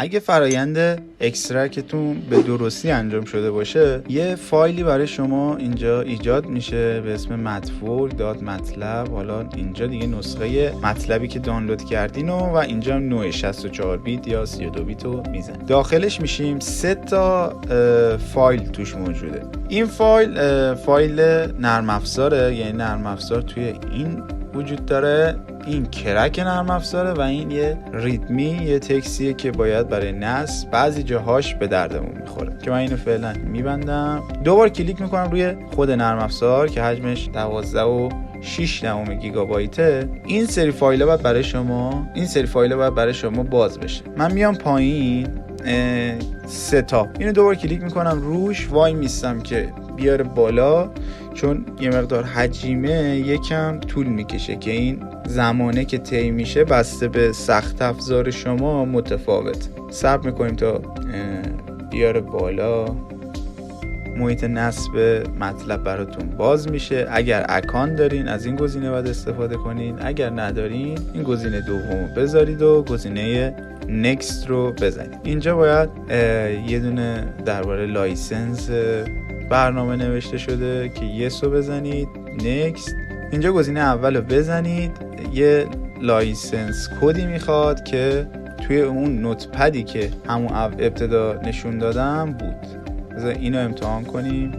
اگه فرایند اکسترکتون به درستی انجام شده باشه، یه فایلی برای شما اینجا ایجاد میشه به اسم matwork.matlab. حالا اینجا دیگه نسخه مطلبی که دانلود کردین و اینجا هم نوع 64 بیت یا 32 بیت رو میزن. داخلش میشیم 3 تا فایل توش موجوده. این فایل نرم افزاره، یعنی نرم افزار توی این وجود داره، این کرک نرم افزاره و این یه ریدمی، یه تکستیه که باید برای نصب بعضی جاهاش به دردمون میخوره که من اینو فعلا میبندم. دوبار کلیک میکنم روی خود نرم افزار که حجمش 12.6 گیگابایته. این سری فایل باید برای شما باز بشه. من میام پایین 3 تا اینو دوبار کلیک میکنم روش، وای میستم که بیاره بالا، چون یه مقدار حجمه یکم طول میکشه که این زمانه که طی میشه بسته به سخت افزار شما متفاوت. صبر میکنیم تا بیاره بالا. محیط نصب مطلب براتون باز میشه. اگر اکانت دارین از این گزینه باید استفاده کنین، اگر ندارین این گزینه دومو بذارید و گزینه نکست رو بزنید. اینجا باید یه دونه درباره لایسنس برنامه نوشته شده که یس رو بزنید. نکست. اینجا گزینه اول رو بزنید. یه لایسنس کدی میخواد که توی اون نوتپدی که همون ابتدا نشون دادم بود. بذار اینو امتحان کنیم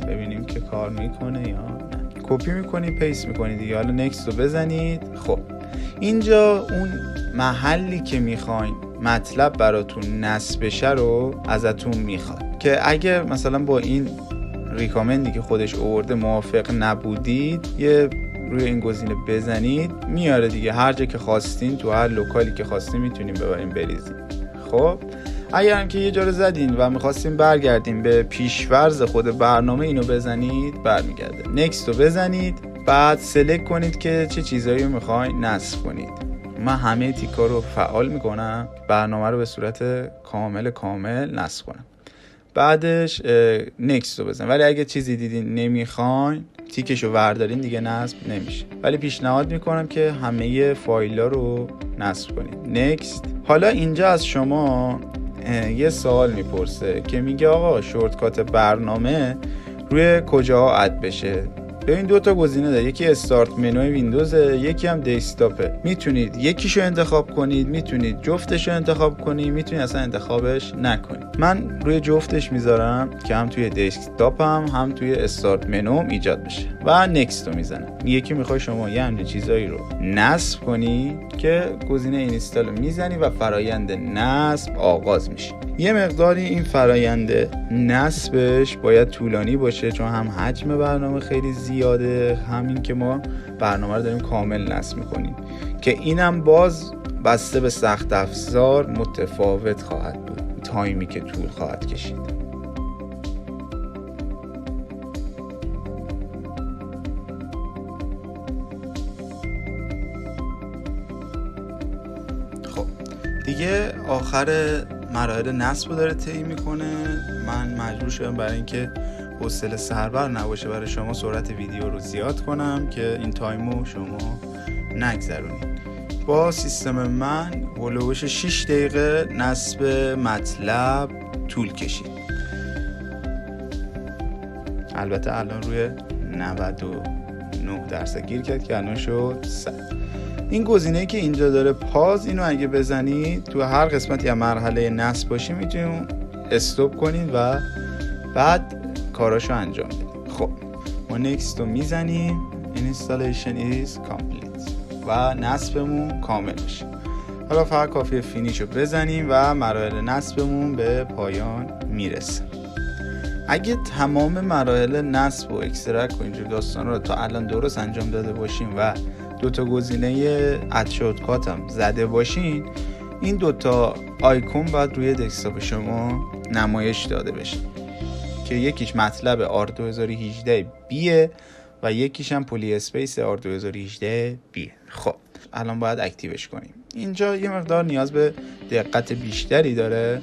ببینیم که کار میکنه یا نه. کپی میکنید، پیست میکنید دیگه. حالا نکست رو بزنید. خب اینجا اون محلی که میخواین مطلب براتون نصب بشه رو ازتون میخواد که اگر مثلا با این ریکامندی که خودش آورده موافق نبودید، یه روی این گزینه بزنید، میاره دیگه. هر جا که خواستین تو هر لوکالی که خواستین میتونین ببرین بریزین. خب اگر هم که یه جا رو زدین و میخواستین برگردین به پیشورز خود برنامه، اینو بزنید برمیگرده. نکست رو بزنید. بعد سلکت کنید که چه چیزایی رو میخواین نصب کنید. من همه تیکا رو فعال میکنم، برنامه رو به صورت کامل نصب کنم. بعدش نکست رو بزن. ولی اگه چیزی دیدین نمیخواین تیکش رو وردارین دیگه نصب نمیشه. ولی پیشنهاد میکنم که همه فایل‌ها رو نصب کنید. نکست. حالا اینجا از شما یه سوال میپرسه که میگه آقا شورتکات برنامه روی کجا اد بشه؟ ببین 2 تا گزینه داره، یکی استارت منوی ویندوزه، یکی هم دسکتاپه. میتونید یکیشو انتخاب کنید، میتونید جفتشو انتخاب کنید، میتونید اصلا انتخابش نکنید. من روی جفتش میذارم که هم توی دسکتاپم هم توی استارت منوم ایجاد بشه و نکست رو میزنم. یکی میخوای شما یه همچین چیزایی رو نصب کنی که گزینه اینستال رو میزنی و فرایند نصب آغاز میشه. یه مقداری این فرایند نصبش باید طولانی باشه چون هم حجم برنامه خیلی زیاده، همین که ما برنامه رو داریم کامل نصب میکنیم که اینم باز بسته به سخت افزار متفاوت خواهد بود تایمی که طول خواهد کشید. خب دیگه آخر مراحل نصب داره طی میکنه. من مجبور شدم برای اینکه حوصله سربر نباشه برای شما سرعت ویدیو رو زیاد کنم که این تایمو شما نگذرونید. با سیستم من هولوش 6 دقیقه نصب مطلب طول کشید. البته الان روی 99% گیر کرد که الان شد 100. این گزینه‌ای که اینجا داره پاز، اینو اگه بزنید تو هر قسمتی از مرحله نصب باشی میتونید استاپ کنید و بعد کاراشو انجام بدید. خب ما نکست رو میزنیم. Installation is complete و نصبمون کامل میشه. حالا فقط کافیه فینیش رو بزنیم و مراحل نصبمون به پایان میرسه. اگه تمام مراحل نصب و اکسترکت و اینجور داستان رو تا الان درست انجام داده باشیم و 2 تا گزینه اد شورتکات هم زده باشین، این 2 تا آیکون باید روی دسکتاپ شما نمایش داده بشه که یکیش مطلب آر 2018 بیه و یکیش هم پلی اسپیس آر 2018 بیه. خب الان باید اکتیوش کنیم. اینجا یه مقدار نیاز به دقت بیشتری داره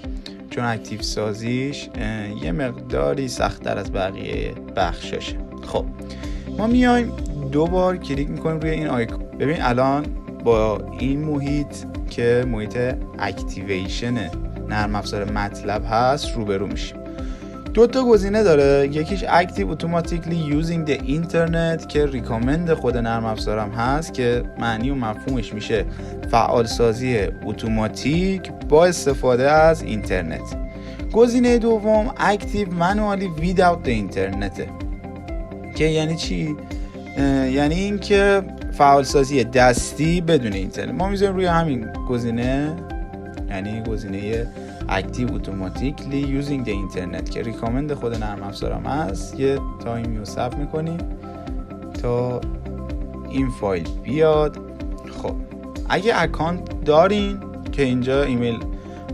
چون اکتیو سازیش یه مقداری سخت‌تر از بقیه بخشاشه. خب ما میایم 2 بار کلیک میکنیم روی این آیکون. ببین الان با این محیط که محیط اکتیویشن نرم افزار مطلب هست روبرو میشیم. 2 تا گزینه داره، یکیش Active Automatically Using the Internet که ریکامند خود نرم افزارم هست که معنی و مفهومش میشه فعال سازی اتوماتیک با استفاده از اینترنت. گزینه دوم Active Manually Without the Internet که یعنی چی؟ یعنی این که فعال سازی دستی بدون اینترنت. ما میذاریم روی همین گزینه، یعنی گزینه Active Automatically Using the Internet که ریکامند خود نرم افزارم هست. یه تایمی رو ثبت میکنیم تا این فایل بیاد. خب اگه اکانت دارین که اینجا ایمیل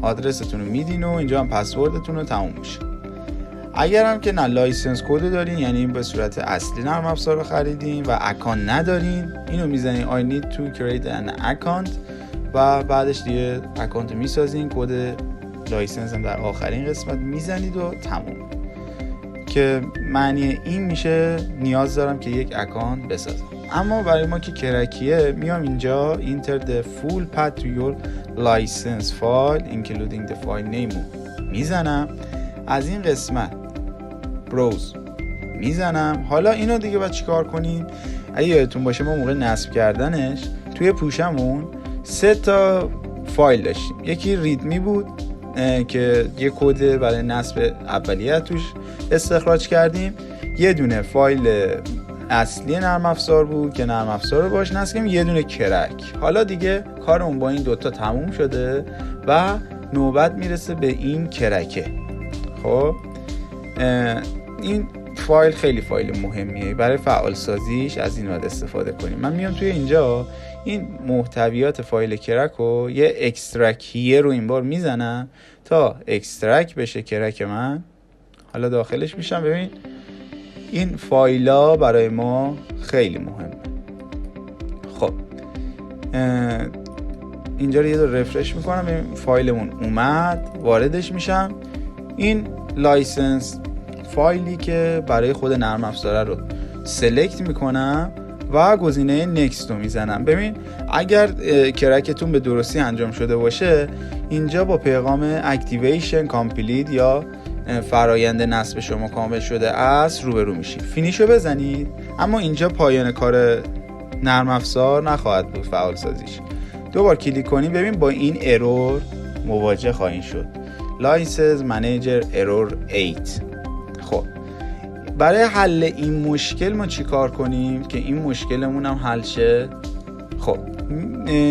آدرستون رو میدین و اینجا هم پسوردتون رو تموم میشه. اگر هم که نه لایسنس کد دارین، یعنی به صورت اصلی نرم افزار رو خریدین و اکانت ندارین، اینو میزنین I need to create an account و بعدش دیگه اکانت میسازین، کد لایسنس هم در آخرین قسمت میزنید و تموم. که معنی این میشه نیاز دارم که یک اکانت بسازم. اما برای ما که کرکیه میام اینجا enter the full path to your license file including the file name میزنم، از این قسمت browse میزنم. حالا اینو دیگه باید چیکار کنیم؟ اگه یادتون باشه ما موقع نصب کردنش توی پوشمون 3 تا فایل داشتیم. یکی ریدمی بود که یه کد برای نصب اولیه توش استخراج کردیم، یه دونه فایل اصلی نرم افزار بود که نرم افزار رو باش نصب کردیم، یه دونه کرک. حالا دیگه کارمون با این 2 تا تموم شده و نوبت میرسه به این کرکه. خب این فایل خیلی فایل مهمیه، برای فعال سازیش از این باید استفاده کنیم. من میام توی اینجا این محتویات فایل کرک رو یه اکسترک رو این بار میزنم تا اکسترک بشه کرک من. حالا داخلش میشم. ببین این فایلا برای ما خیلی مهمه. خب اینجا رو یه دور رفرش میکنم، ببین فایلمون اومد، واردش میشم. این لایسنس فایلی که برای خود نرم افزاره رو سلکت میکنم و گزینه نکست رو میزنم. ببین اگر کرکتون به درستی انجام شده باشه، اینجا با پیغام اکتیویشن کامپلیت یا فرایند نصب شما کامل شده است روبرو میشید. فینیش رو بزنید. اما اینجا پایان کار نرم افزار نخواهد بود فعال سازیش. دوبار کلیک کنید، ببین با این ارور مواجه خواهید شد. لایسنس منیجر ارور 8. خب برای حل این مشکل ما چی کار کنیم که این مشکلمون هم حل شه؟ خب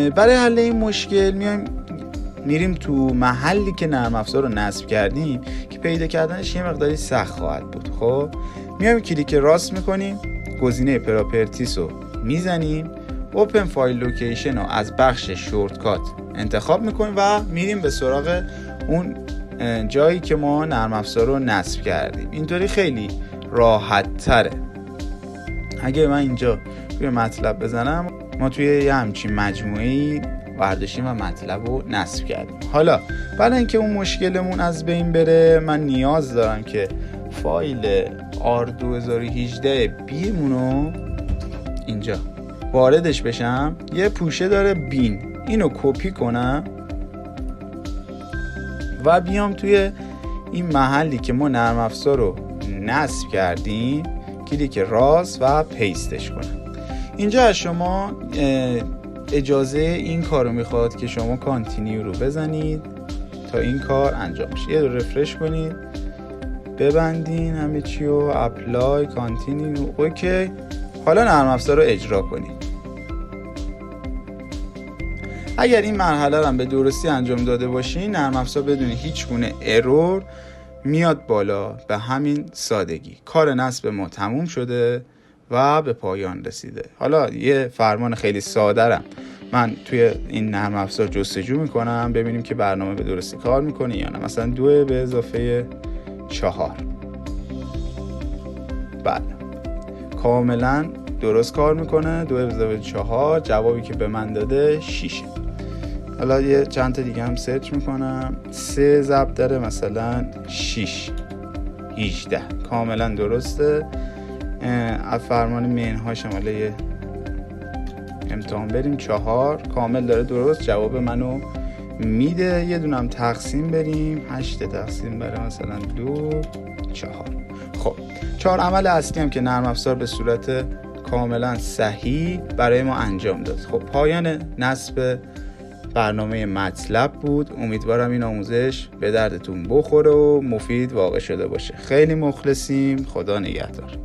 برای حل این مشکل میریم تو محلی که نرم افزار رو نصب کردیم که پیدا کردنش یه مقداری سخت خواهد بود. خب میایم کلیک راست میکنیم، گزینه پراپرتیس رو میزنیم، اوپن فایل لوکیشن رو از بخش شورتکات انتخاب میکنیم و میریم به سراغ اون جایی که ما نرم افزار رو نصب کردیم. اینطوری خیلی راحت تره. اگه من اینجا توی مطلب بزنم، ما توی یه همچین مجموعه‌ای برداشتیم و مطلب رو نصب کردیم. حالا برای اینکه اون مشکلمون از بین بره، من نیاز دارم که فایل R2018 بیمونو اینجا واردش بشم. یه پوشه داره بین، اینو کپی کنم و بیام توی این محلی که ما نرم افزار رو نصب کردیم کلیک راست و پیستش کنم. اینجا از شما اجازه این کار رو میخواد که شما کانتینیو رو بزنید تا این کار انجام شه. یه دور رفرش کنید، ببندین همه چی و اپلای کانتینیو اوکی. حالا نرم افزار رو اجرا کنید. اگر این مرحله رو به درستی انجام داده باشین، نرم افزار بدون هیچ گونه ارور میاد بالا. به همین سادگی کار نصب ما تموم شده و به پایان رسیده. حالا یه فرمان خیلی ساده‌ام من توی این نرم افزار جستجو میکنم ببینیم که برنامه به درستی کار میکنه یا نه. مثلا 2 به اضافه 4. بله کاملا درست کار میکنه. 2 به اضافه 4 جوابی که به من داده 6. حالا یه چند تا دیگه هم سرچ میکنم. 3 ضرب داره مثلا 6 18 کاملا درسته. فرمان مینها شماله امتحان بریم 4 کامل داره درست جواب منو میده. یه دونم تقسیم بریم 8 تقسیم برای مثلا 2 4. خب 4 عمل اصلی هم که نرم افزار به صورت کاملا صحیح برای ما انجام داد. خب پایان نصب برنامه مطلب بود. امیدوارم این آموزش به دردتون بخوره و مفید واقع شده باشه. خیلی مخلصیم. خدا نگهدار.